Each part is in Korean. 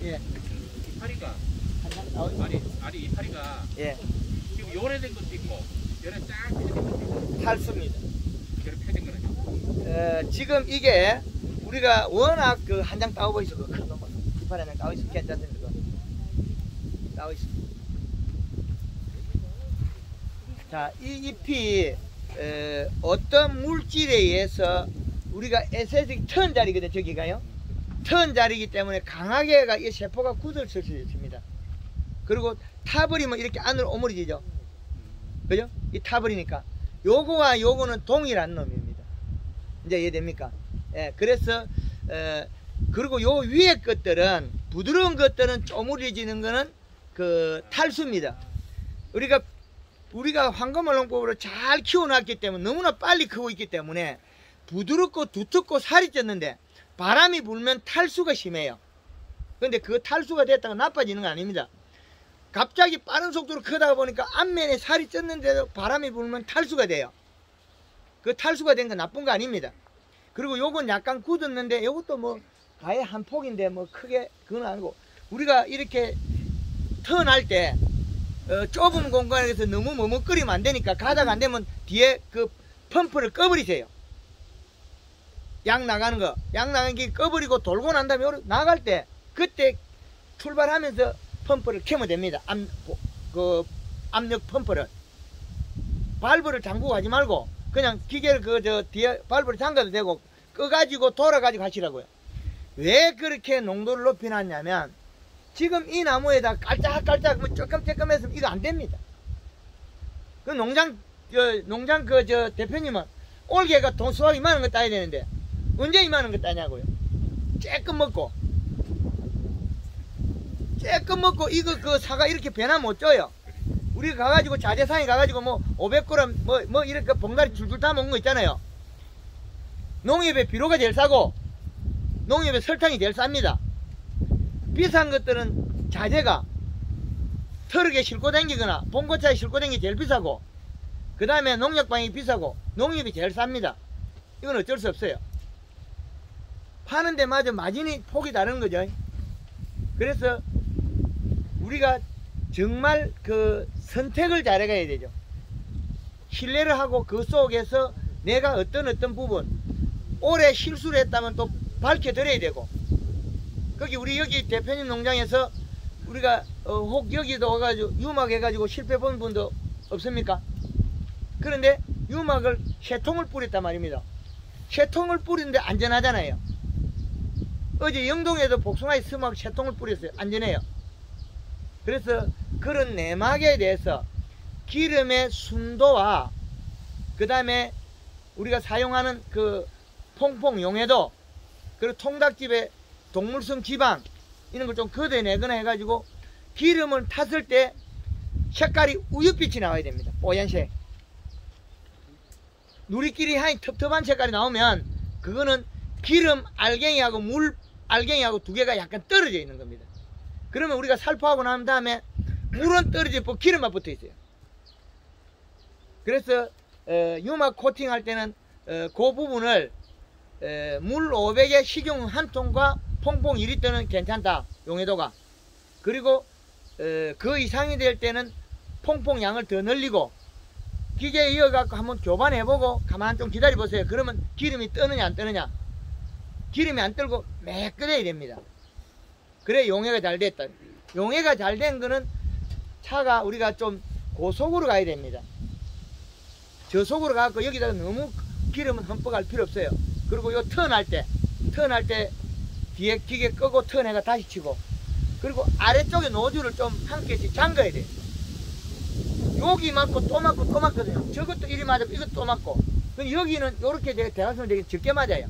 예. 이파리가 한장 나오죠. 알이 이파리가 예. 지금 요래된 것도 있고 요래 쫙 펴진 것도 있고 탈수입니다. 요래 펴진 거는 지금 이게 우리가 워낙 그 한 장 따오고 있어. 큰 놈은 이파리 한장 따오 있어. 괜찮습니다. 따오 있어. 자, 이 잎이 어떤 물질에 의해서 우리가 에세틱 턴 자리거든. 저기가요. 턴 자리이기 때문에 강하게 이 세포가 굳어질 수 있습니다. 그리고 타버리면 이렇게 안으로 오므려지죠. 그죠? 이 타버리니까. 요거와 요거는 동일한 놈입니다. 이제 이해됩니까? 예, 그래서, 그리고 요 위에 것들은, 부드러운 것들은 쪼무려지는 거는 그 탈수입니다. 우리가 황금알롱법으로 잘 키워놨기 때문에 너무나 빨리 크고 있기 때문에 부드럽고 두텁고 살이 쪘는데 바람이 불면 탈수가 심해요. 근데 그 탈수가 됐다가 나빠지는 건 아닙니다. 갑자기 빠른 속도로 크다 보니까 앞면에 살이 쪘는데도 바람이 불면 탈수가 돼요. 그 탈수가 된 건 나쁜 거 아닙니다. 그리고 요건 약간 굳었는데 요것도 뭐 아예 한 폭인데 뭐 크게 그건 아니고 우리가 이렇게 턴할 때 좁은 공간에서 너무 머뭇거리면 안 되니까 가다가 안 되면 뒤에 그 펌프를 꺼버리세요. 양 나가는 게 꺼버리고 돌고 난 다음에 나갈 때 그때 출발하면서 펌프를 켜면 됩니다. 압력 펌프를. 발브를 잠그고 하지 말고 그냥 기계를 뒤에 발브를 잠가도 되고 꺼가지고 돌아가지고 하시라고요. 왜 그렇게 농도를 높여놨냐면 지금 이 나무에다 깔짝깔짝 뭐 조금했으면 이거 안 됩니다. 그 농장 대표님은 올해가 수확 이만한 거 따야 되는데 언제 이만한 거 따냐고요. 쬐끔 먹고 이거 그 사과 이렇게 배나 못 줘요. 우리 가가지고 자재상에 가가지고 뭐 500g 뭐 이렇게 봉다리 줄줄 다 먹는 거 있잖아요. 농협의 비료가 제일 싸고 농협의 설탕이 제일 쌉니다. 비싼 것들은 자재가 트럭에 싣고 다니거나 봉고차에 싣고 다니기 제일 비싸고 그 다음에 농약방이 비싸고 농협이 제일 쌉니다. 이건 어쩔 수 없어요. 파는 데마저 마진이 폭이 다른 거죠. 그래서 우리가 정말 그 선택을 잘해가야 되죠. 신뢰를 하고 그 속에서 내가 어떤 부분 올해 실수를 했다면 또 밝혀드려야 되고 거기 우리 여기 대표님 농장에서 우리가 혹 여기도 와가지고 유막 해가지고 실패 본 분도 없습니까? 그런데 유막을 쇠통을 뿌렸단 말입니다. 쇠통을 뿌리는데 안전하잖아요. 어제 영동에도 복숭아에 스모하고 쇠통을 뿌렸어요. 안전해요. 그래서 그런 내막에 대해서 기름의 순도와 그 다음에 우리가 사용하는 그 퐁퐁 용해도 그리고 통닭집의 동물성 지방 이런 걸 좀 걷어내거나 해가지고 기름을 탔을 때 색깔이 우윳빛이 나와야 됩니다. 뽀얀색. 누리끼리 하니 텁텁한 색깔이 나오면 그거는 기름 알갱이하고 물 알갱이하고 두 개가 약간 떨어져 있는 겁니다. 그러면 우리가 살포하고 난 다음에 물은 떨어져 있고 기름만 붙어 있어요. 그래서 유막 코팅 할 때는 그 부분을 물 500에 식용 한 통과 퐁퐁 2리터는 괜찮다. 용해도가. 그리고 그 이상이 될 때는 퐁퐁 양을 더 늘리고 기계에 이어갖고 한번 교반해보고 가만 좀 기다려보세요. 그러면 기름이 뜨느냐 안 뜨느냐. 기름이 안 뜨고 매끈해야 됩니다. 그래 용해가 잘 됐다. 용해가 잘 된 거는 차가 우리가 좀 고속으로 가야 됩니다. 저속으로 가갖고 여기다가 너무 기름은 흠뻑할 필요 없어요. 그리고 요 턴할 때 뒤에 기계 끄고 턴해가 다시 치고 그리고 아래쪽에 노즐을 좀 한 개씩 잠가야 돼요. 여기 맞고 또 맞고 또 맞거든요. 저것도 이리 맞고 이것도 또 맞고 여기는 요렇게 대각선을 되게 적게 맞아요.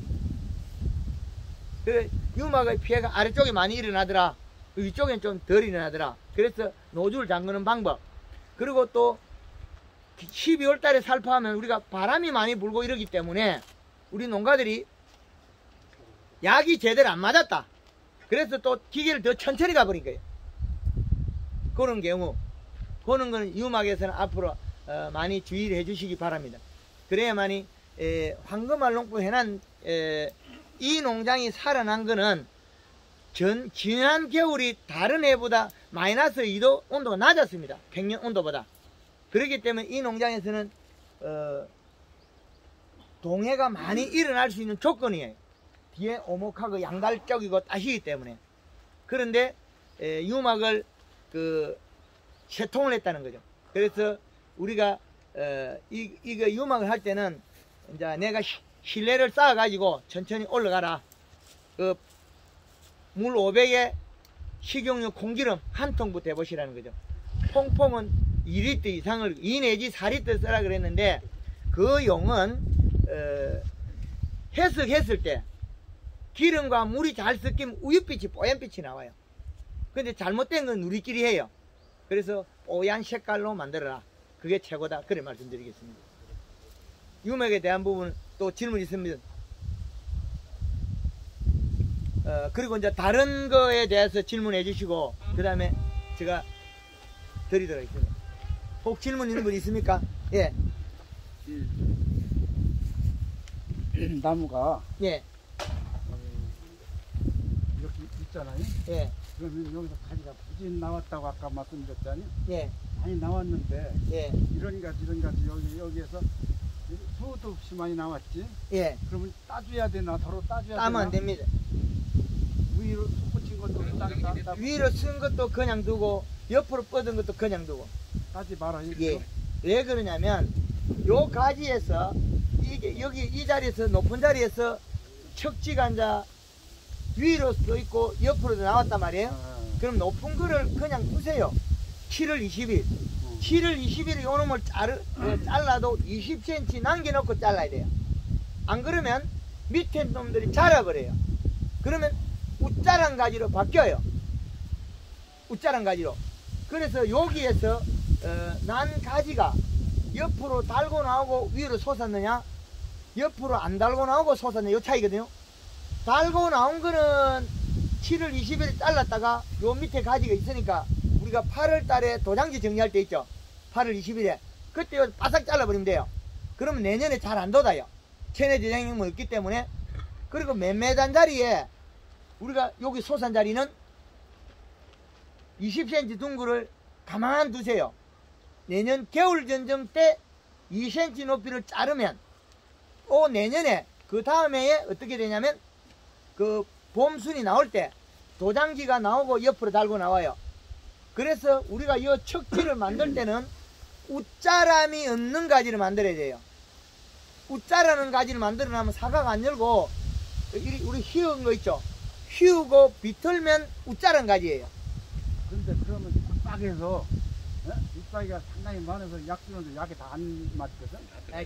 그래 유막의 피해가 아래쪽에 많이 일어나더라. 위쪽에는 좀 덜 일어나더라. 그래서 노즐을 잠그는 방법. 그리고 또 12월 달에 살포하면 우리가 바람이 많이 불고 이러기 때문에 우리 농가들이 약이 제대로 안 맞았다. 그래서 또 기계를 더 천천히 가버린 거예요. 그런 경우 그런 거는 유막에서는 앞으로 많이 주의를 해 주시기 바랍니다. 그래야만이 황금알농법 해난 이 농장이 살아난 거는 지난 겨울이 다른 해보다 마이너스 2도 온도가 낮았습니다. 평년 온도보다. 그렇기 때문에 이 농장에서는 동해가 많이 일어날 수 있는 조건이에요. 뒤에 오목하고 양달적이고 따시기 때문에. 그런데 유막을 세통을 했다는 거죠. 그래서 우리가 이거 유막을 할 때는 이제 내가 실내를 쌓아 가지고 천천히 올라가라. 물 500에 식용유 콩기름 한 통부터 해보시라는 거죠. 퐁퐁은 2리터 이상을 2 내지 4리터 쓰라 그랬는데 그 용은 해석했을 때 기름과 물이 잘 섞이면 우윳빛이 뽀얀빛이 나와요. 근데 잘못된 건 누리끼리 해요. 그래서 뽀얀 색깔로 만들어라. 그게 최고다. 그래 말씀드리겠습니다. 유막에 대한 부분 또 질문 있습니다. 그리고 이제 다른 거에 대해서 질문해 주시고 그 다음에 제가 드리도록 하겠습니다. 혹 질문 있는 분 있습니까? 예. 나무가 예. 이렇게 있잖아요. 예. 그러면 여기서 가지가 부진 나왔다고 아까 말씀드렸잖아요. 예. 많이 나왔는데 예. 이런 가지 여기에서 수도 없이 많이 나왔지. 예. 그러면 따줘야 되나? 서로 따줘야 되나? 따면 안 됩니다. 위로 솟구친 것도 위로 쓴 것도 그냥 두고 옆으로 뻗은 것도 그냥 두고. 따지 말아요. 예. 왜 그러냐면 요 가지에서 이게 여기 이 자리에서 높은 자리에서 척지가 앉아 위로 써 있고 옆으로도 나왔단 말이에요. 그럼 높은 거를 그냥 두세요. 7월 20일. 7월 20일에 요 놈을 잘라도 20cm 남겨놓고 잘라야 돼요. 안 그러면 밑에 놈들이 자라버려요. 그러면 웃자란 가지로 바뀌어요. 웃자란 가지로. 그래서 여기에서 난 가지가 옆으로 달고 나오고 위로 솟았느냐, 옆으로 안 달고 나오고 솟았느냐, 요 차이거든요. 달고 나온 거는 7월 20일에 잘랐다가 요 밑에 가지가 있으니까 우리가 8월 달에 도장지 정리할 때 있죠. 8월 20일에. 그때 바싹 잘라버리면 돼요. 그러면 내년에 잘 안 돋아요. 체내 제장염이 없기 때문에. 그리고 매매단 자리에 우리가 여기 솟은 자리는 20cm 둥구를 가만 두세요. 내년 겨울 전정 때 2cm 높이를 자르면 또 내년에 그 다음에 어떻게 되냐면 그 봄순이 나올 때 도장지가 나오고 옆으로 달고 나와요. 그래서 우리가 이 척지를 만들 때는 웃자람이 없는 가지를 만들어야 돼요. 웃자라는 가지를 만들어 놓으면 사과가 안 열고 우리 휘은 거 있죠. 휘우고 비틀면 웃자란 가지예요. 근데 그러면 빡빡해서 잎사귀가 상당히 많아서 약 주는데 약이 다 안 맞거든.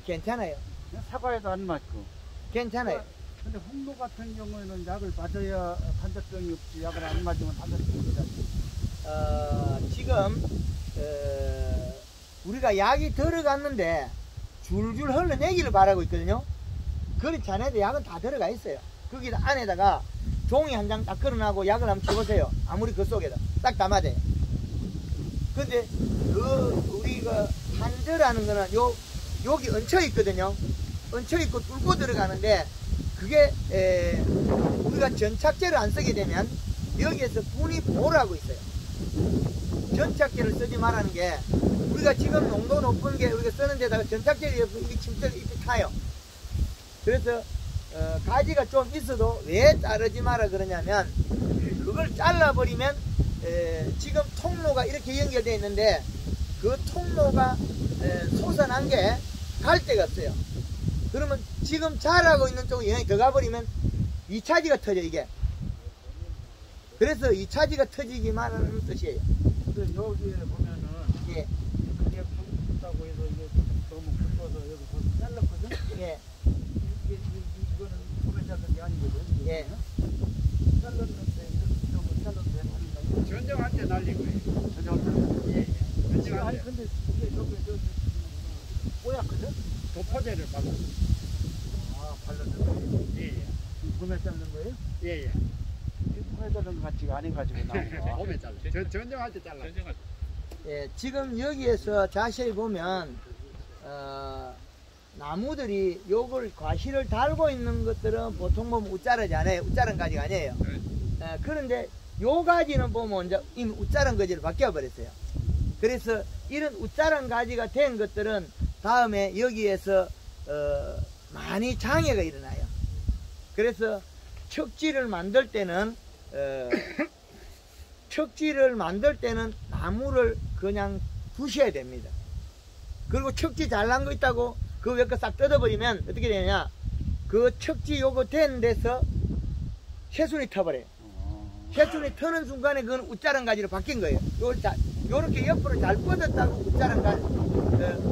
괜찮아요. 사과에도 안 맞고. 괜찮아요. 근데 홍로 같은 경우에는 약을 맞아야 판적성이 없지. 약을 안 맞으면 판적성이 없지. 지금 우리가 약이 들어갔는데 줄줄 흘러내기를 바라고 있거든요. 그렇지 않아도 약은 다 들어가 있어요. 거기 안에다가 종이 한 장 딱 걸어놔고 약을 한번 쳐보세요. 아무리 그 속에다 딱 담아대요. 근데 우리가 한저라는 거는 여기 얹혀 있거든요. 얹혀 있고 뚫고 들어가는데 그게 우리가 전착제를 안 쓰게 되면 여기에서 분이 보호하고 있어요. 전착제를 쓰지 말라는 게 우리가 지금 농도 높은 게 우리가 쓰는 데다가 전착제를 이게 침대를 잎이 타요. 그래서 가지가 좀 있어도 왜 자르지 마라 그러냐면 그걸 잘라버리면 지금 통로가 이렇게 연결되어 있는데 그 통로가 솟아난 게 갈 데가 없어요. 그러면 지금 자라고 있는 쪽에 영향이 더 가버리면 2차지가 터져 이게. 그래서 2차지가 터지기 말하는 뜻이에요. 근데 여기에 보면은 예. 이게 붙다고 해서 이게 너무 붙어서 여기 벌써 잘랐거든. 예. 이거는 소매 자른 게 아니거든. 예. 잘랐는데 이렇게 좀 잘랐는데 하는 전정할 때 날린 거예요. 전혀. 예. 전정할 아니 때 근데 이게 여기 뽀얗거든. 도포제를 받았어요. 아 발랐는데. 예, 예. 봄에 자른 거예요? 예, 예. 봄에 자른 것 같지가 않아가지고 나무가. 봄에 잘라. 전정할 때 잘라. 예, 지금 여기에서 자세히 보면 나무들이 요걸 과실을 달고 있는 것들은 보통 보면 웃자르지 않아요. 웃자른 가지가 아니에요. 그런데 요 가지는 보면 이제 이미 웃자란 가지로 바뀌어 버렸어요. 그래서 이런 웃자란 가지가 된 것들은 다음에 여기에서 많이 장애가 일어나요. 그래서 척지를 만들 때는 나무를 그냥 두셔야 됩니다. 그리고 척지 잘난 거 있다고 그 외 거 싹 뜯어버리면 어떻게 되냐, 그 척지 요거 된 데서 새순이 터버려요. 새순이 터는 순간에 그건 웃자란 가지로 바뀐 거예요. 요렇게 옆으로 잘 뻗었다고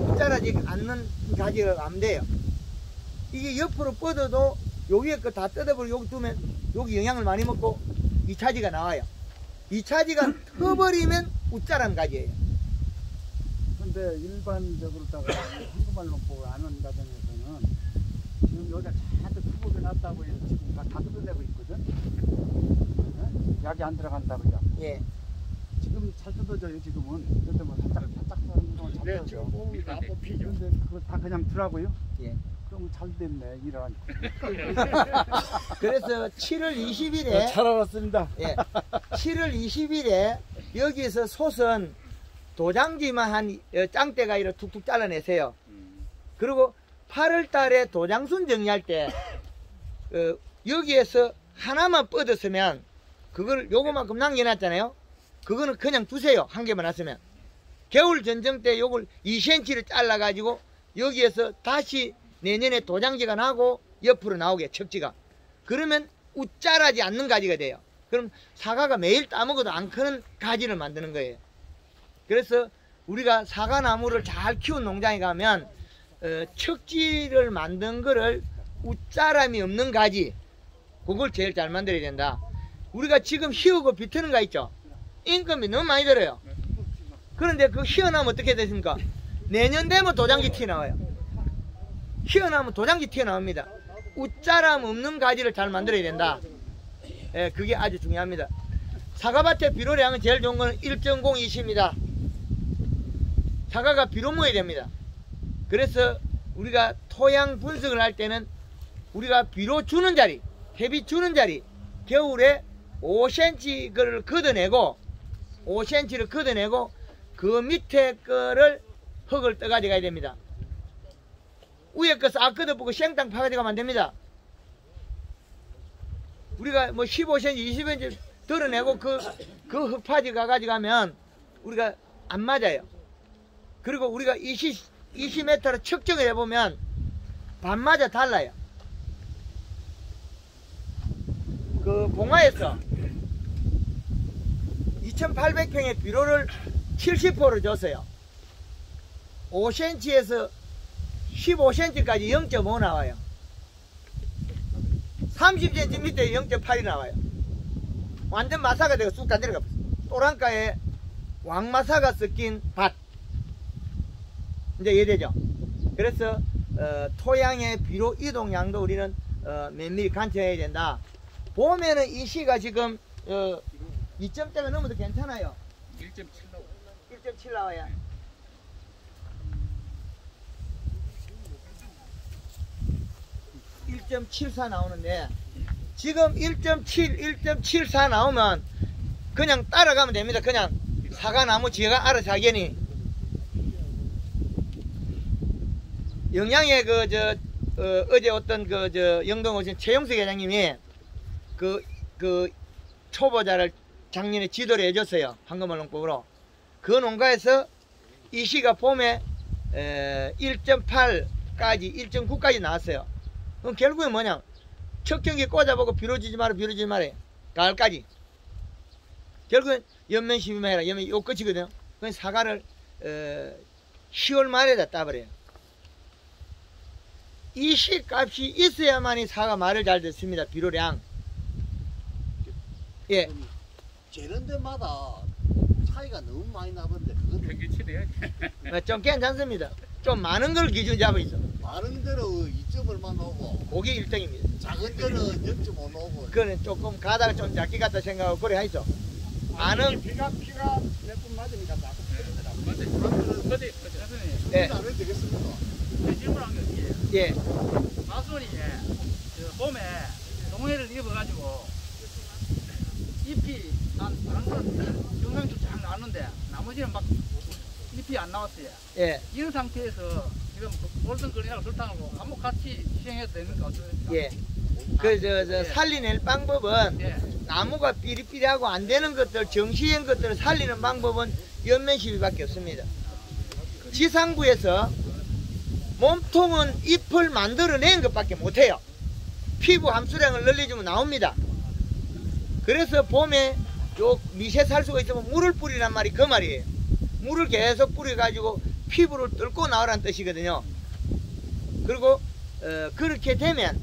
웃자라지 않는 가지가 안 돼요. 이게 옆으로 뻗어도 요 위에 거 다 뜯어버리고 여기 두면 여기 영향을 많이 먹고 2차지가 나와요. 2차지가 터버리면 웃자란 가지예요. 근데 일반적으로다가 한국말로 보고 아는 가정에서는 지금 여기가 자꾸 크게 났다고 해서 지금 다 뜯어내고 있거든. 약이 안 들어간다고요. 예. 지금 잘 뜯어져요. 지금은 근데 뭐 살짝 하는 동안 잘 뜯어져. 몸이 다 뽑히죠. 근데 그거 다 그냥 두라고요? 예. 그럼 잘 됐네 일하니까. 그래서 7월 20일에 잘 알았습니다. 예. 7월 20일에 여기서 솥은 도장지만 한 짱대가 이렇게 툭툭 잘라내세요. 그리고 8월 달에 도장순 정리할 때 여기에서 하나만 뻗었으면 그걸 요거만큼 남겨놨잖아요. 그거는 그냥 두세요. 한 개만 났으면. 겨울 전쟁 때 요걸 2cm를 잘라가지고 여기에서 다시 내년에 도장지가 나고 옆으로 나오게 척지가. 그러면 웃자라지 않는 가지가 돼요. 그럼 사과가 매일 따먹어도 안 크는 가지를 만드는 거예요. 그래서 우리가 사과나무를 잘 키운 농장에 가면 척지를 만든 거를 웃자람이 없는 가지, 그걸 제일 잘 만들어야 된다. 우리가 지금 희우고 비트는 거 있죠? 인건비 너무 많이 들어요. 그런데 그 희어나면 어떻게 되십니까? 내년 되면 도장지 튀어나와요. 희어나면 도장지 튀어나옵니다. 웃자람 없는 가지를 잘 만들어야 된다. 예, 그게 아주 중요합니다. 사과밭의 비료량은 제일 좋은 거는 1.020입니다. 사과가 비료 모여야 됩니다. 그래서 우리가 토양 분석을 할 때는 우리가 비료 주는 자리, 햇빛 주는 자리, 겨울에 5cm를 걷어내고 5cm를 걷어내고 그 밑에 거를 흙을 떠가지고 가야 됩니다. 위에 거 싹 걷어보고 생땅 파가지고 가면 안 됩니다. 우리가 뭐 15cm, 20cm 덜어내고 그 흙파지 가가지고 가면 우리가 안 맞아요. 그리고 우리가 20m로 측정을 해보면 반마다 달라요. 그 봉화에서 2800평의 비료를 70호를 줬어요. 5cm에서 15cm까지 0.5 나와요. 30cm 밑에 0.8이 나와요. 완전 마사가 되고 쑥 다 내려가 버렸어요. 또랑가에 왕마사가 섞인 밭. 이제 이해되죠? 그래서 토양의 비료 이동량도 우리는 면밀히 관찰해야 된다. 봄에는 이 시가 지금 2점대가 넘어도 괜찮아요. 1.7 나오고. 1.7 나와야. (1.74) 나오는데 지금 1.7, 1.74 나오면 그냥 따라가면 됩니다. 그냥 사과나무 지가 알아서 하겠니. 영양에 어제 어떤 영동 오신 최용석 회장님이 그 초보자를 작년에 지도를 해줬어요. 황금알 농법으로. 그 농가에서 이 시가 봄에 1.8까지 1.9까지 나왔어요. 그럼 결국에 뭐냐, 첫 경기 꽂아보고 비료주지 마라 비료주지 마라 가을까지. 결국엔 연면 12만 해라. 연면 요 끝이거든요. 그건 사과를 10월 말에다 따버려요. 이 시 값이 있어야만이 사과 말을 잘 듣습니다. 비료량. 예. 재는 데마다 차이가 너무 많이 나던데 그건 평균치래요. 좀 괜찮습니다. 좀 많은 걸 기준 잡아 있어. 많은 데는 2점을 나오고 그게 1등입니다. 작은 데는 0.5 나오고. 그거는 조금 가다가 좀 작게 갔다 생각하고 그래 하이소. 아는 비가 몇 분 맞으니까 자꾸 맞아요. 어제 예. 안 해도 되겠습니까? 질문한 게 있어요. 예. 마순이 봄에 농해를 입어가지고 잎이 난 다른 건 영상도 쫙 나왔는데 나머지는 막 잎이 안 나왔어요. 예, 이런 상태에서 지금 골든그린하고 설탕하고 한번 같이 시행해도 되는가 어떻습니까? 예. 저 살리낼 방법은 예. 나무가 삐리삐리하고 안 되는 것들, 정시행 것들을 살리는 방법은 연면시비밖에 없습니다. 지상부에서 몸통은 잎을 만들어낸 것밖에 못해요. 피부 함수량을 늘려주면 나옵니다. 그래서 봄에 요 미세살수가 있으면 물을 뿌리란 말이 그 말이에요. 물을 계속 뿌려가지고 피부를 뚫고 나오라는 뜻이거든요. 그리고 그렇게 되면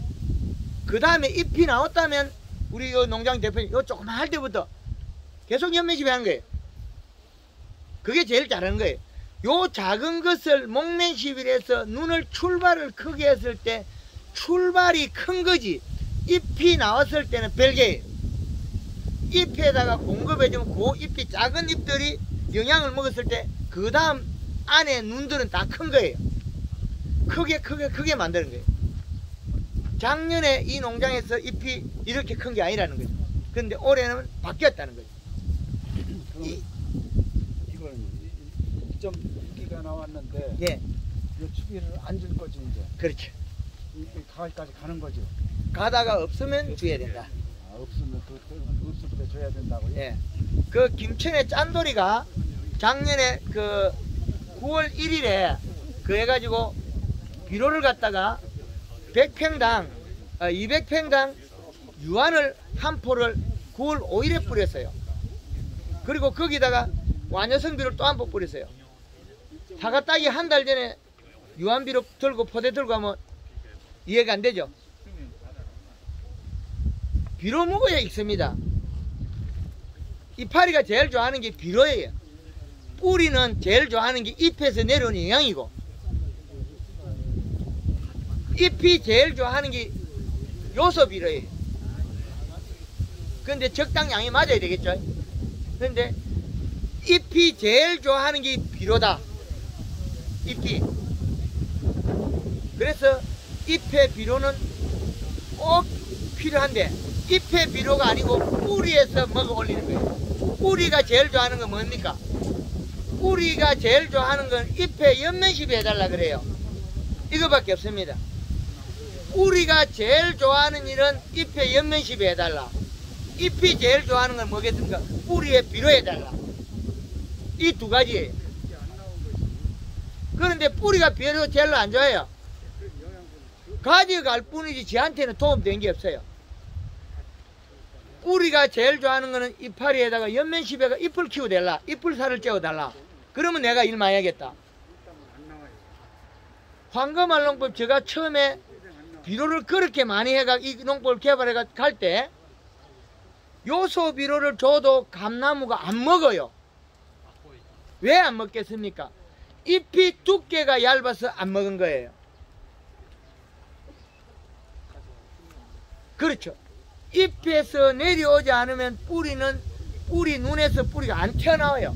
그 다음에 잎이 나왔다면 우리 요 농장 대표님 요 조그만 할 때부터 계속 연면시비 하는 거예요. 그게 제일 잘하는 거예요. 요 작은 것을 목면시비를 해서 눈을 출발을 크게 했을 때 출발이 큰 거지 잎이 나왔을 때는 별개예요. 잎에다가 공급해주면 그 잎이 작은 잎들이 영양을 먹었을 때 그 다음 안에 눈들은 다 큰 거예요. 크게 만드는 거예요. 작년에 이 농장에서 잎이 이렇게 큰 게 아니라는 거죠. 그런데 올해는 바뀌었다는 거죠. 이거는 2.6기가 나왔는데 예, 이 추비를 안 줄 거지 이제. 그렇죠. 이 가을까지 가는 거죠. 가다가 없으면 줘야 된다. 없으면 없을 때 줘야 된다고요. 예. 그 김천의 짠돌이가 작년에 그 9월 1일에 그 해가지고 비료를 갖다가 100평당 200평당 유한을 한 포를 9월 5일에 뿌렸어요. 그리고 거기다가 완효성 비료를 또 한 포 뿌렸어요. 사과 따기 한 달 전에 유한 비료 들고 포대 들고 하면 이해가 안 되죠. 비료 먹어야 익습니다. 이파리가 제일 좋아하는 게 비료예요. 뿌리는 제일 좋아하는 게 잎에서 내려오는 영양이고 잎이 제일 좋아하는 게 요소 비료예요. 그런데 적당량이 맞아야 되겠죠. 그런데 잎이 제일 좋아하는 게 비료다. 잎이. 그래서 잎의 비료는 꼭 필요한데 잎의 비료가 아니고 뿌리에서 먹어 올리는 거예요. 뿌리가 제일 좋아하는 건 뭡니까? 뿌리가 제일 좋아하는 건 잎에 연면시비 해달라 그래요. 이거밖에 없습니다. 뿌리가 제일 좋아하는 일은 잎에 연면시비 해달라. 잎이 제일 좋아하는 건 뭐겠습니까? 뿌리에 비료 해달라. 이 두 가지예요. 그런데 뿌리가 비료 제일 안 좋아해요. 가져갈 뿐이지 지한테는 도움된 게 없어요. 뿌리가 제일 좋아하는 거는 이파리에다가 연면시비가 잎을 키워달라. 잎을살을 째워달라. 그러면 내가 일 많이 하겠다. 황금알농법 제가 처음에 비료를 그렇게 많이 해가 이 농법을 개발해가 갈 때 요소 비료를 줘도 감나무가 안 먹어요. 왜 안 먹겠습니까? 잎이 두께가 얇아서 안 먹은 거예요. 그렇죠. 잎에서 내려오지 않으면 뿌리 눈에서 뿌리가 안 튀어나와요.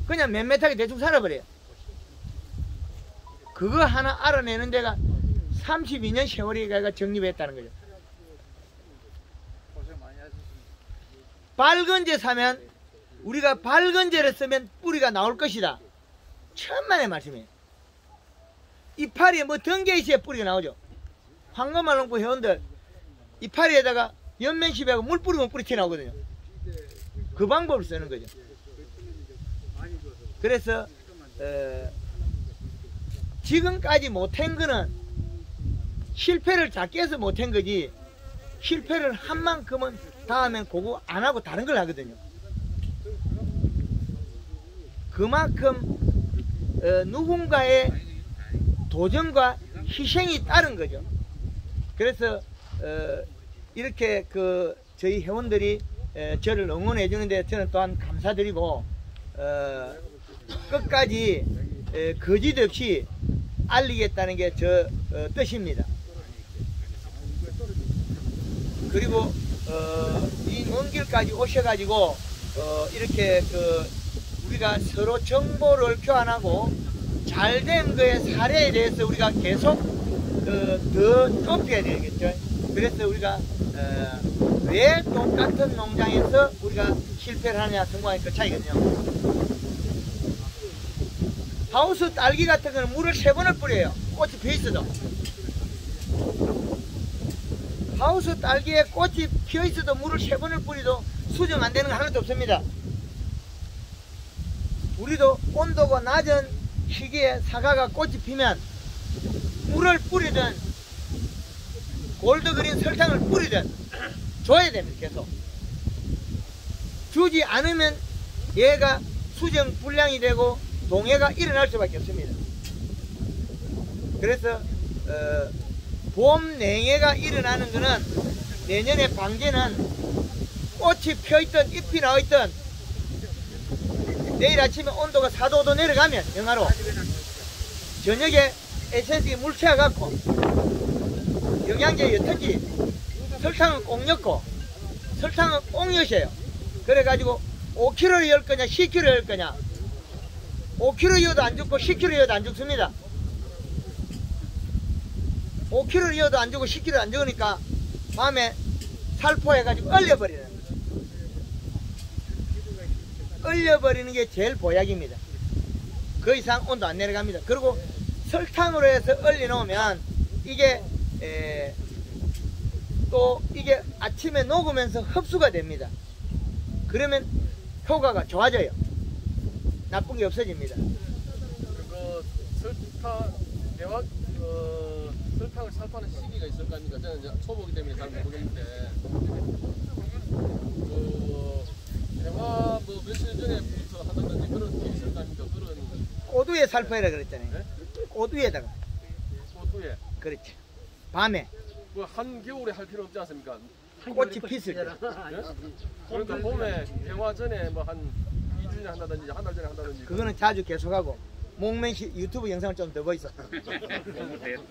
그냥 맴매하게 대충 살아버려요. 그거 하나 알아내는 데가 32년 세월이 가가 정립했다는 거죠. 밝은제 사면 우리가 밝은제를 쓰면 뿌리가 나올 것이다. 천만의 말씀이에요. 이파리에 뭐 덩개 있어야 뿌리가 나오죠. 황금알농법 회원들 이파리에다가 연면시비하고 물 뿌리면 뿌리 튀어나오거든요. 그 방법을 쓰는 거죠. 그래서 지금까지 못한 거는 실패를 작게 해서 못한 거지 실패를 한 만큼은 다음엔 그거 안 하고 다른 걸 하거든요. 그만큼 누군가의 도전과 희생이 따른 거죠. 그래서 이렇게 저희 회원들이 저를 응원해 주는데 저는 또한 감사드리고 끝까지 거짓 없이 알리겠다는 게 저 뜻입니다. 그리고 이 먼 길까지 오셔가지고 이렇게 우리가 서로 정보를 교환하고 잘된 거의 사례에 대해서 우리가 계속 더 좁혀야 되겠죠. 그래서 우리가 왜 똑같은 농장에서 우리가 실패를 하느냐 성공하는 그 차이거든요. 하우스 딸기 같은 거는 물을 3번을 뿌려요. 꽃이 피어있어도. 하우스 딸기에 꽃이 피어있어도 물을 3번을 뿌려도 수정 안 되는 거 하나도 없습니다. 우리도 온도가 낮은 시기에 사과가 꽃이 피면 물을 뿌리든 골드그린 설탕을 뿌리든 줘야 됩니다. 계속 주지 않으면 얘가 수정 불량이 되고 동해가 일어날 수밖에 없습니다. 그래서 봄 냉해가 일어나는 것은 내년에 방제는 꽃이 펴있든 잎이 나와있든 내일 아침에 온도가 4도 5도 내려가면 영하로 저녁에 에센스가 물채워갖고 영양제 옅은지 설탕은 꼭 넣고 설탕은 꼭 넣으셔요. 그래가지고 5kg 열 거냐 10kg 열 거냐 5kg 여도 안 죽고 10kg 여도 안 죽습니다. 5kg 여도 안 주고 10kg 안 죽으니까 밤에 살포해가지고 얼려버리는 거죠. 얼려버리는 게 제일 보약입니다. 그 이상 온도 안 내려갑니다. 그리고 설탕으로 해서 얼려놓으면 이게 또 이게 아침에 녹으면서 흡수가 됩니다. 그러면 효과가 좋아져요. 나쁜 게 없어집니다. 그 설탕 대화 설탕을 살포하는 시기가 있을 거 아닙니까? 저는 이제 초보기 때문에 잘 모르겠는데 그 대화 뭐 며칠 전에부터 하던지 그런 게 있을 거 아닙니까? 그런 꼬두에 살포해라 그랬잖아요. 네? 꼬두에다가. 꽃두에 그렇지. 밤에 그 한겨울에 할 필요 없지 않습니까? 꽃이 피었을 때. 네? 그러니까 봄에 대화 전에 뭐 한 2주에 한다든지 한 달 전에 한다든지 그거는 자주 계속하고 목맨시 유튜브 영상을 좀 더 보이소.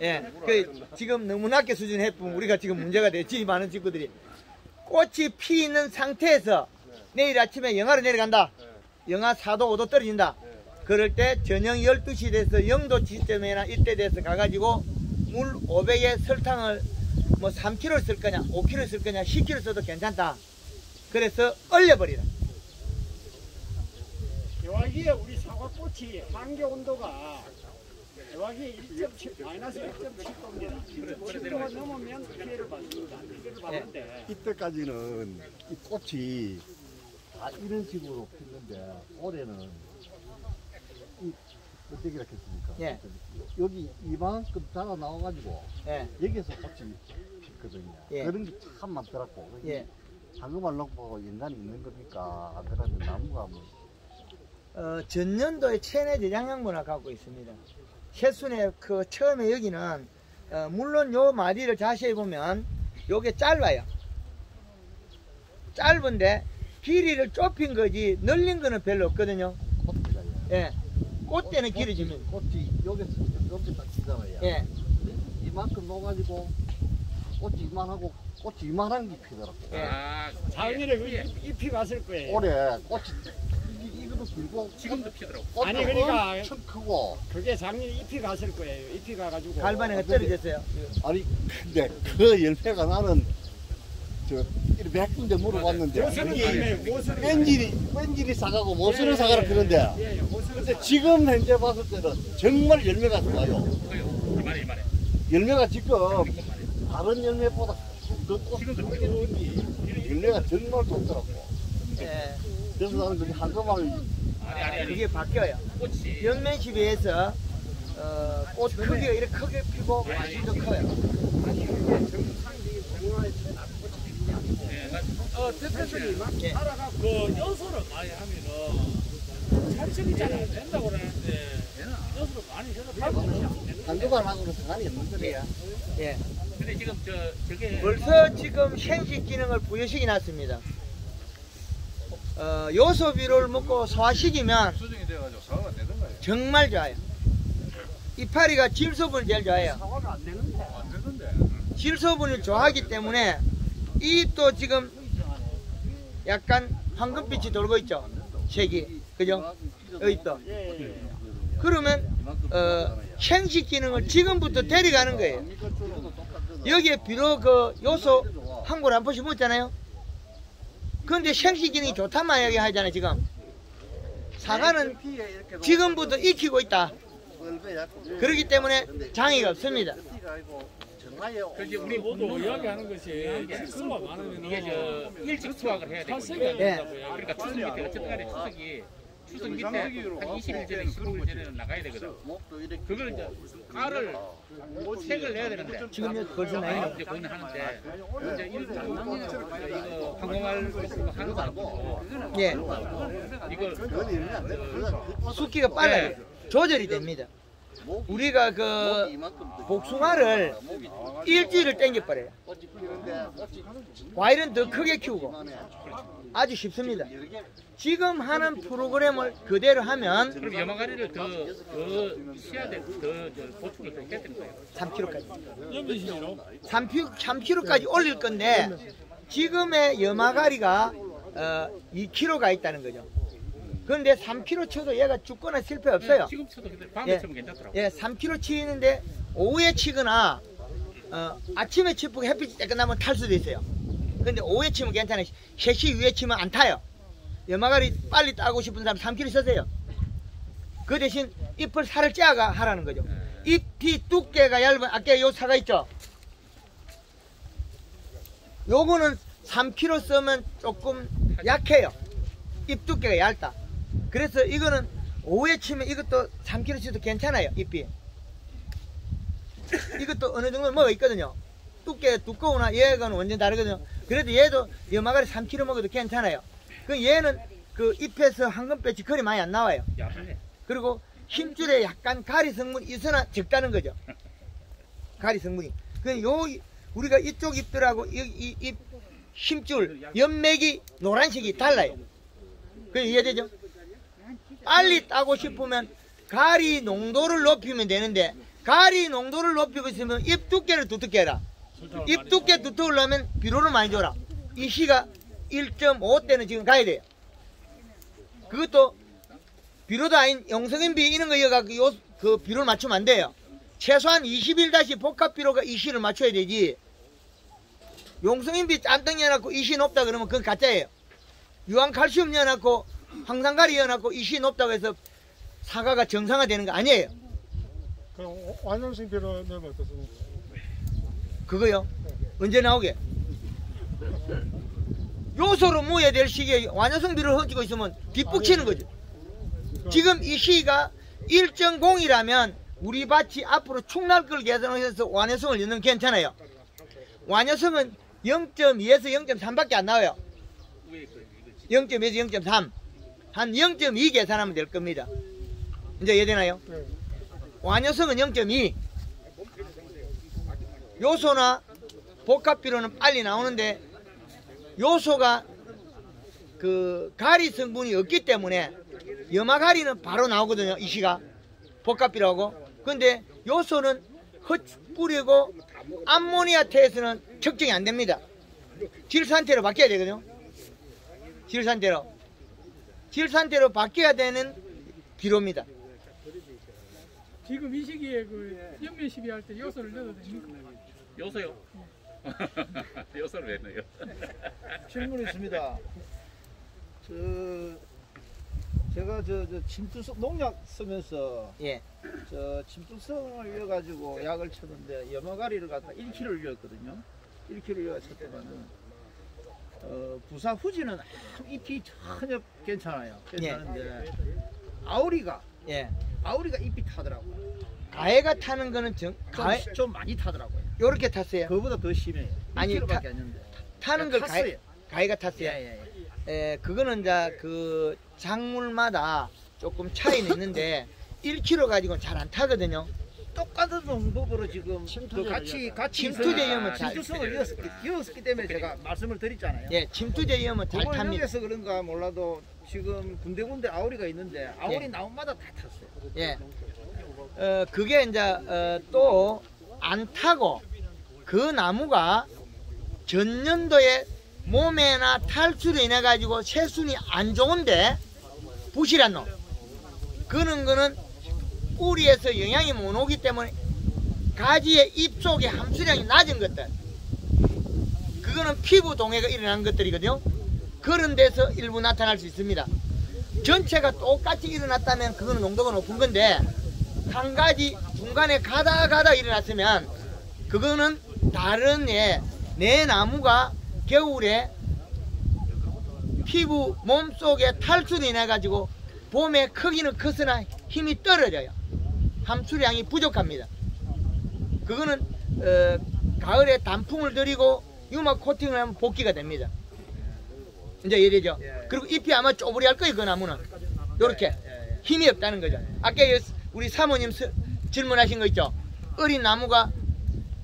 예, 그 지금 너무 낮게 수준에 해보면 우리가 지금 문제가 되지. 많은 친구들이 꽃이 피 있는 상태에서 내일 아침에 영하로 내려간다. 영하 4도 5도 떨어진다. 그럴 때 저녁 12시 돼서 0도 지점이나 이때 돼서 가가지고 물 500에 설탕을 뭐 3kg 쓸 거냐 5kg 쓸 거냐 10kg 써도 괜찮다. 그래서 얼려버리라. 대화기에 우리 사과꽃이 한계 온도가 대화기에 1.7 마이너스 1.7도입니다. 7도가 넘으면 피해를 받습니다. 피해를 받는데 이때까지는 이 꽃이 다 이런 식으로 피는데 올해는 이 어떻게 했습니까? 예. 여기 이만큼 자라 나와가지고 예. 여기서 꽃이 피거든요. 예. 그런 게 참 많더라고. 예. 방금만 놓고 인간이 있는 겁니까? 안 그러면 나무가 뭐. 전년도에 체내 저장양분을 갖고 있습니다. 새순에 그 처음에 여기는 물론 요 마디를 자세히 보면 요게 짧아요. 짧은데 길이를 좁힌 거지 늘린 거는 별로 없거든요. 꽃이다. 예. 꽃대는 길어집니다. 꽃이 여기서 이렇게 딱 피잖아요. 예. 이만큼 놓아가지고 꽃이 이만하고 꽃이 이만한 게 피더라고. 예. 아, 작년에 그 잎이 갔을 거예요. 올해 꽃이 이것도 길고 지금도 피더라고. 꽃도 아니, 그러니까 엄청 크고. 그게 작년에 잎이 갔을 거예요. 잎이 가가지고 갈반에가 떨어졌어요. 아니 근데 그 열매가 나는 저 이렇게 몇 군데 물어봤는데 모스는 이게 모스는 왠지리 사가고 모스는 사가라 그러는데 예, 모스는 근데 지금 현재 봤을 때는 정말 열매가 좋아요. 이만해. 열매가 지금 다른 열매보다 더 열매가 정말 좋더라고. 예. 그래서 나는 그게 한꺼번에 아니. 그게 바뀌어요. 꽃이 연면시 비해서 꽃 크기가 이렇게 크게 피고 많이 더 커요. 대표님이 예. 그 여수를 많이 하면은 찰식이 잘 안 된다고 그러는데 여수를 많이 해서 팔고 한꺼번하고는 상관이 없는 거래요. 예. 근데 지금 저게 벌써 지금 생식 기능을 부여시켜 놨습니다. 요소비료를 먹고 소화시키면 수정이 돼가지고 사과가 되는 거예요. 정말 좋아요. 이파리가 질소분이 제일 좋아요. 사과가 안 되는데 안 되는데. 질소분을 좋아하기 때문에 이 또 지금 약간 황금빛이 돌고 있죠. 색이. 그죠? 여기 또. 예. 그러면 생식 기능을 지금부터 데려가는 거예요. 여기에 비료 그 요소 한 골 한 포씩 묻잖아요. 근데 생식 기능이 좋단만 이야기 하잖아요. 지금 사과는 지금부터 익히고 있다. 그렇기 때문에 장애가 없습니다. 그게 우리 모두 이야기하는 것이 실수가 많으면 이게 저 일찍 수확을 해야 되거든요. 그러니까 추석 밑에 어쨌든 간에 추석 밑에 한 20일 전에 15일 전에는 나가야 되거든. 그걸 이제 알을 색을 내야 되는데 지금 벌써 나요. 이제 거기는 하는데 이제 이거 항공할 하는 사람도 예, 이걸 숫기가 빨라요. 조절이 됩니다. 우리가 그 복숭아를 일주일을 땡겨버려요. 과일은 더 크게 키우고 아주 쉽습니다. 지금 하는 프로그램을 그대로 하면 그럼 염화가리를 더 시야 돼, 더 보충을 더 해야 되는 거예요. 3kg까지. 연변신으로 3kg까지 올릴 건데 지금의 염화가리가 2kg가 있다는 거죠. 그런데 3kg 쳐도 얘가 죽거나 실패 없어요. 지금 쳐도 밤에 치면 괜찮더라고요. 예, 3kg 치는데 오후에 치거나 아침에 치고 햇빛이 끝나면 탈 수도 있어요. 근데 오후에 치면 괜찮아요. 3시 위에 치면 안 타요. 염화가리 빨리 따고 싶은 사람 3kg 쓰세요. 그 대신 잎을 살을 째가 하라는 거죠. 잎이 두께가 얇은 아까 요 사과 있죠? 요거는 3kg 쓰면 조금 약해요. 잎 두께가 얇다. 그래서 이거는 오후에 치면 이것도 3kg 쳐도 괜찮아요. 잎이 이것도 어느 정도 뭐가 있거든요. 두께 두꺼우나 얘가는 완전 다르거든요. 그래도 얘도 염화가리 3kg 먹어도 괜찮아요. 그 얘는 그 잎에서 황금빛이 거리 많이 안 나와요. 그리고 힘줄에 약간 가리 성분이 있으나 적다는 거죠. 가리 성분이. 그 요 우리가 이쪽 잎들하고 이 힘줄 연맥이 노란색이 달라요. 그 이해되죠? 빨리 따고 싶으면 가리 농도를 높이면 되는데 가리 농도를 높이고 있으면 잎 두께를 두텁게 해라. 잎 두께 두터우려면 비료를 많이 줘라. 이 시가 1.5대는 지금 가야 돼요. 그것도 비료도 아닌 용성인비 이런 거 이어가지고 그 비료를 맞추면 안 돼요. 최소한 21- 복합 비료가 이 시를 맞춰야 되지. 용성인비 짠덩이 해놓고 이 시 높다 그러면 그건 가짜예요. 유황칼슘 넣어놓고 황산가리 넣어놓고 이 시 높다고 해서 사과가 정상화되는 거 아니에요. 그럼 완전성 비료 넣으면 어떻습니까? 그거요? 언제 나오게? 요소로 모여야 될 시기에 완효성 비료를 얹고 있으면 뒷북치는 거죠. 지금 이 시가 1.0이라면 우리 밭이 앞으로 축날 걸 계산해서 완효성을 넣는 괜찮아요. 완효성은 0.2에서 0.3밖에 안 나와요. 0.2에서 0.3. 한 0.2 계산하면 될 겁니다. 이제 이해되나요? 네. 완효성은 0.2. 요소나 복합비료는 빨리 나오는데 요소가 그 가리 성분이 없기 때문에 염화가리는 바로 나오거든요. 이 시가 복합비료하고. 근데 요소는 뿌리고 암모니아태에서는 측정이 안 됩니다. 질산태로 바뀌어야 되거든요. 질산태로 바뀌어야 되는 비료입니다. 지금 이 시기에 그 연변 시비 할 때 요소를 넣어도 됩니까? 요소요? 요소를 왜 넣어요? 질문이 있습니다. 제가 침투성 농약 쓰면서 예. 침투성을 이어가지고 약을 쳤는데 염화가리를 갖다 1kg를 이었거든요. 1kg를 이어 쳤더만은 부사 후지는 잎이 전혀 괜찮아요. 괜찮은데 아우리가 잎이 타더라고요. 가해가 타는 거는 좀 많이 타더라고요. 요렇게 탔어요. 그거보다 더 심해요. 아니, 1kg밖에 안 했는데. 타는 걸 탔어요. 가해가 탔어요. 그거는 이제 그 작물마다 조금 차이는 있는데 1kg 가지고는 잘 안 타거든요. 똑같은 농도로 지금 같이 침투제염은 침투성을 이었기 때문에 제가 말씀을 드렸잖아요. 예, 침투제염은 잘 탑니다. 그래서 그런가 몰라도 지금 군데군데 아우리가 있는데 아우리 나무마다 다 탔어요. 예. 그게 이제 또 안 타고 그 나무가 전년도에 몸에나 탈수로 인해 가지고 새순이 안 좋은데 부실한 놈. 그런 거는 뿌리에서 영양이 못 오기 때문에 가지의 잎 속에 함수량이 낮은 것들. 그거는 피부 동해가 일어난 것들이거든요. 그런 데서 일부 나타날 수 있습니다. 전체가 똑같이 일어났다면 그거는 농도가 높은 건데 한 가지 중간에 가다 일어났으면 그거는 다른 내 나무가 겨울에 피부 몸속에 탈수로 인해 가지고 봄에 크기는 크으나 힘이 떨어져요. 함수량이 부족합니다. 그거는 가을에 단풍을 들이고 유막 코팅을 하면 복귀가 됩니다. 이제 이해되죠? 그리고 잎이 아마 쪼부리할 거예요. 그 나무는 요렇게 힘이 없다는 거죠. 아까 우리 사모님 질문하신 거 있죠? 어린 나무가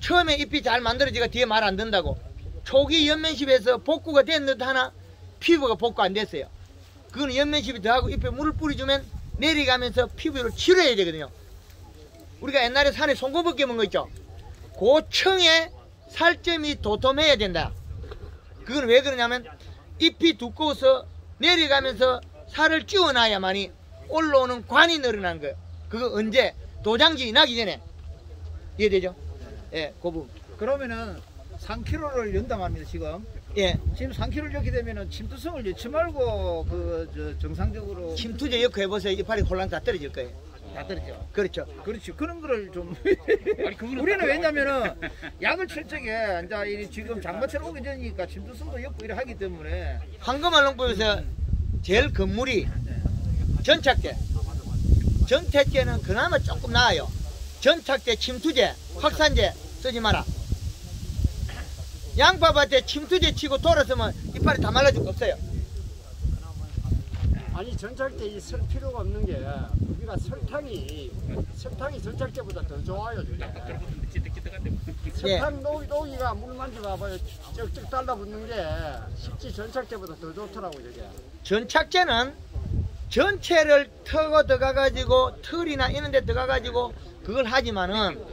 처음에 잎이 잘 만들어지가 뒤에 말 안 듣는다고. 초기 연면십에서 복구가 된 듯 하나 피부가 복구 안 됐어요. 그건 연면십이 더하고 잎에 물을 뿌려주면 내려가면서 피부를 치료해야 되거든요. 우리가 옛날에 산에 송곳벗게 먹은 거 있죠? 그 층에 살점이 도톰해야 된다. 그건 왜 그러냐면 잎이 두꺼워서 내려가면서 살을 찌워놔야만이 올라오는 관이 늘어나는 거예요. 그거 언제? 도장지 나기 전에. 이해되죠? 예, 그 부분. 그러면은 3kg를 연담합니다 지금. 예. 지금 3kg를 넣게 되면은 침투성을 넣지 말고 정상적으로 침투제 엮어 해보세요. 이파리 혼란 다 떨어질 거예요. 다 떨어져. 그렇죠. 그렇지. 그런 거를 좀 아니, 그거는 우리는 왜냐면은 약을 칠 적에 이제 지금 장마철 오기 전이니까 침투성도 엮고 이래 하기 때문에 황금알 농법에서 제일 건물이 전착제. 전택제는 그나마 조금 나아요. 전착제, 침투제, 확산제 쓰지 마라. 양파밭에 침투제 치고 돌아서면 이파리 다 말라줄 거 없어요. 아니 전착제 이 쓸 필요가 없는 게 우리가 설탕이 전착제보다 더 좋아요. 예. 설탕 녹이가 물 만져봐봐요. 쩍쩍 달라붙는 게 실제 전착제보다 더 좋더라고 저게. 전착제는 전체를 터고 들어가가지고 털이나 이런 데 들어가가지고 그걸 하지만은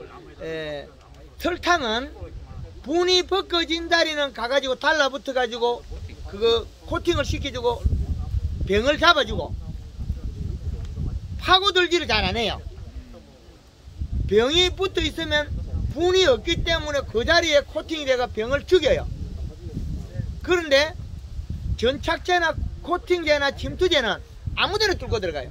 설탕은 분이 벗겨진 자리는 가가지고 달라붙어가지고 그거 코팅을 시켜주고 병을 잡아주고 파고들지를 잘 안해요. 병이 붙어 있으면 분이 없기 때문에 그 자리에 코팅이 돼가 병을 죽여요. 그런데 전착제나 코팅제나 침투제는 아무데나 뚫고 들어가요.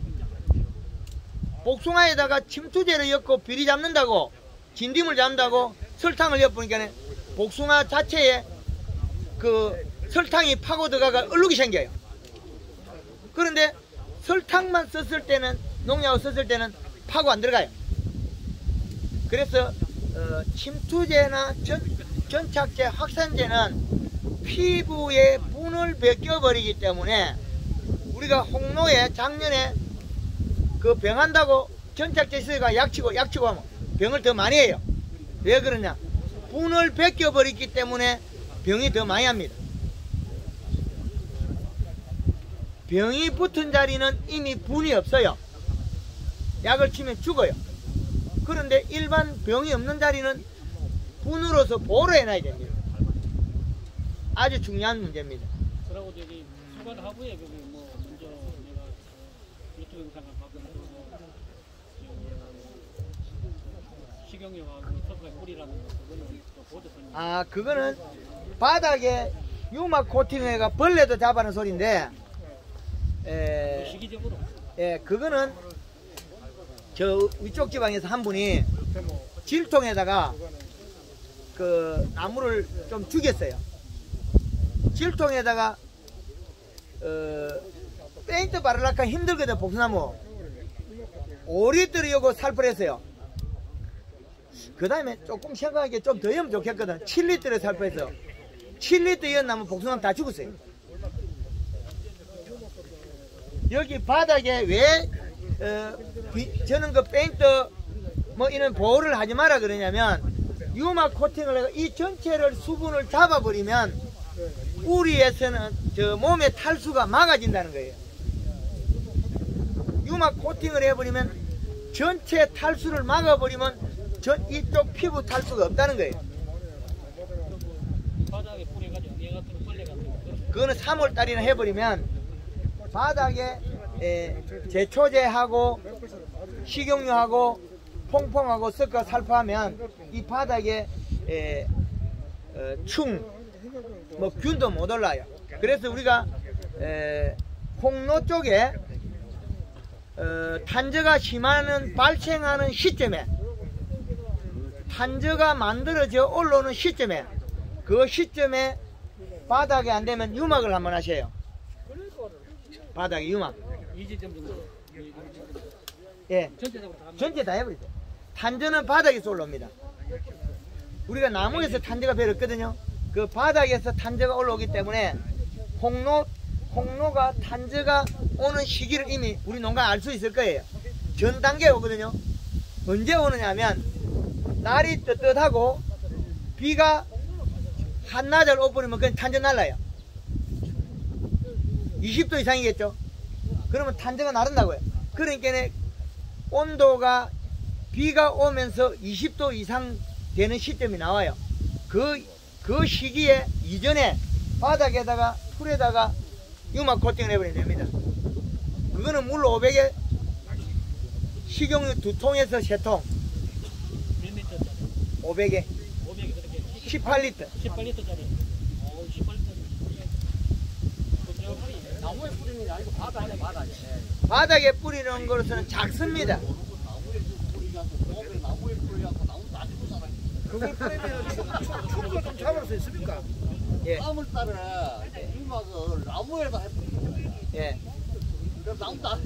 복숭아에다가 침투제를 엮고 비리 잡는다고 진딧물 잡는다고 설탕을 엿보니까 복숭아 자체에 그 설탕이 파고 들어가가 얼룩이 생겨요. 그런데 설탕만 썼을 때는 농약을 썼을 때는 파고 안 들어가요. 그래서 침투제나 전착제, 확산제는 피부에 분을 벗겨버리기 때문에 우리가 홍로에 작년에 그 병한다고 전착제 쓰니까 약치고 하면 병을 더 많이 해요. 왜 그러냐? 분을 벗겨버리기 때문에 병이 더 많이 합니다. 병이 붙은 자리는 이미 분이 없어요. 약을 치면 죽어요. 그런데 일반 병이 없는 자리는 분으로서 보호를 해놔야 됩니다. 아주 중요한 문제입니다. 그러고 저기 수관 하부에 거기 뭐 먼저 내가 유튜브 영상을 봤거든. 식용유하고 석가 뿌리라는 거 그거는 또 보듯은. 그거는 바닥에 유막 코팅해가 벌레도 잡아는 소리인데 시기적으로. 그거는 저 위쪽 지방에서 한 분이 질통에다가 그 나무를 좀 죽였어요. 질통에다가 페인트 바르려니까 힘들거든. 복숭나무 5리터를 요거 살포를 했어요. 그 다음에 조금 생각하기에 좀 더 하면 좋겠거든. 7리터를 살포해서 7리터 이었나면 복숭나무 다 죽었어요. 여기 바닥에 왜 저는 그 페인트 뭐 이런 보호를 하지 마라 그러냐면 유막 코팅을 해서 이 전체를 수분을 잡아버리면 우리에서는 저 몸의 탈수가 막아진다는 거예요. 유막 코팅을 해버리면 전체 탈수를 막아버리면 이쪽 피부 탈수가 없다는 거예요. 바닥에 뿌려가지고 얘 같은 벌레 같은 거. 그거는 3월달이나 해버리면 바닥에 제초제하고 식용유하고 퐁퐁하고 섞어 살포하면 이 바닥에 균도 못 올라요. 그래서 우리가 홍로 쪽에 탄저가 심하는 발생하는 시점에 탄저가 만들어져 올라오는 시점에 그 시점에 바닥이 안 되면 유막을 한번 하셔요. 바닥에 유막. 예. 전체 다 해버리죠. 탄저는 바닥에서 올라옵니다. 우리가 나무에서 탄저가 배었거든요. 그 바닥에서 탄저가 올라오기 때문에 홍로가 탄저가 오는 시기를 이미 우리 농가 알 수 있을 거예요. 전 단계에 오거든요. 언제 오느냐 하면 날이 뜨뜻하고 비가 한나절 오버리면 그냥 탄저 날라요. 20도 이상이겠죠. 그러면 탄저가 나른다고요. 그러니까 온도가 비가 오면서 20도 이상 되는 시점이 나와요. 그 시기에 이전에 바닥에다가 풀에다가 유막 코팅을 해버리면 됩니다. 그거는 물 500에 식용유 2통에서 3통. 몇 리터짜리? 500에 500이 그렇게 18리터. 18리터짜리. 18리터. 나무에 뿌리는 게 아니고 바닥에. 바닥에 뿌리는 것은 작습니다. 그걸 뿌리면 축구가 좀 잡을 수 있습니까? 예. 3월달에 유막을 나무에다 해버려. 예. 그래서 나무도 안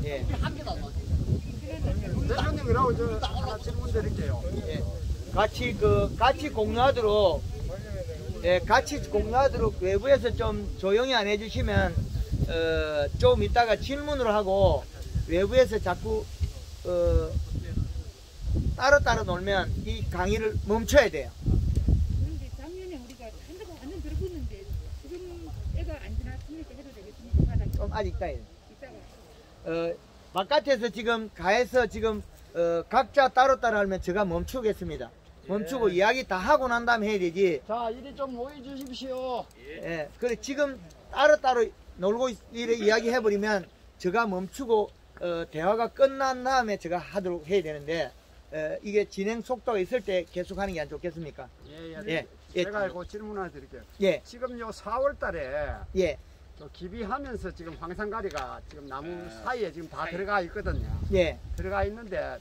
예. 한 개도 안 나와. 대표님이라고 저 하나 질문 드릴게요. 예. 같이 공유하도록, 예, 같이 공유하도록 외부에서 좀 조용히 안 해주시면, 좀 이따가 질문으로 하고, 외부에서 자꾸, 따로 놀면 이 강의를 멈춰야 돼요. 그런데 작년에 우리가 탄저가 완전 들어붙는데 지금 애가 안 지났으니까 해도 되겠습니까? 바닥에 좀 아직 있다. 있다가. 바깥에서 지금 가해서 지금 각자 따로 하면 제가 멈추겠습니다. 멈추고 이야기 다 하고 난 다음에 해야 되지. 자, 이리 좀 모여 주십시오. 예. 그래 지금 따로 놀고 이래 이야기 해버리면 제가 멈추고 대화가 끝난 다음에 제가 하도록 해야 되는데 이게 진행 속도가 있을 때 계속 하는 게 안 좋겠습니까? 예. 제가 이거 질문 하나 드릴게요. 예. 지금 요 4월 달에 예. 기비하면서 지금 황산가리가 지금 나무 사이에 지금 다 들어가 있거든요. 예. 들어가 있는데